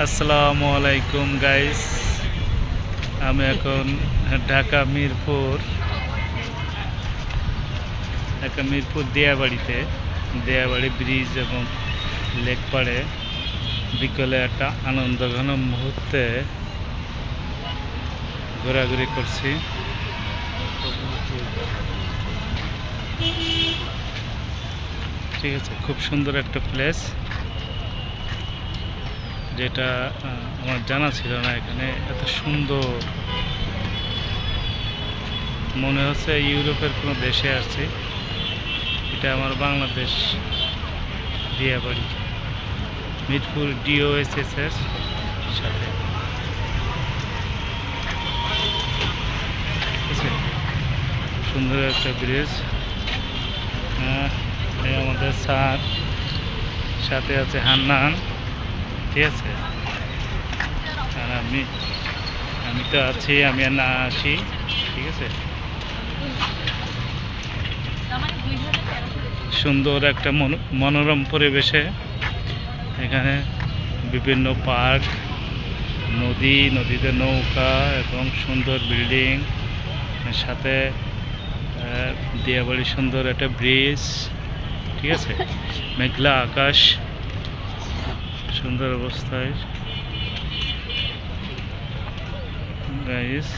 আসসালামু আলাইকুম গাইস, আমি এখন ঢাকা মিরপুর দিয়াবাড়ি ব্রিজ এবং লেক পাড়ে বিকেলে একটা আনন্দঘন মুহূর্তে ঘোরাঘুরি করছি। ঠিক আছে, খুব সুন্দর একটা প্লেস, যেটা আমার জানা ছিল না। এখানে এত সুন্দর, মনে হচ্ছে ইউরোপের কোনো দেশে আসছি। এটা আমার বাংলাদেশ দিয়াবাড়ি, মিরপুর DOSS এর সাথে। সুন্দর একটা ব্রিজ। আমাদের স্যার, সাথে আছে হান্নান, ঠিক আছে। আর আমি তো আছি, আমি আর না আসি, ঠিক আছে। সুন্দর একটা মনোরম পরিবেশে এখানে বিভিন্ন পার্ক, নদীতে নৌকা এবং সুন্দর বিল্ডিং, সাথে দিয়াবাড়ি সুন্দর একটা ব্রিজ, ঠিক আছে। মেঘলা আকাশ, সুন্দর অবস্থায় গাইস।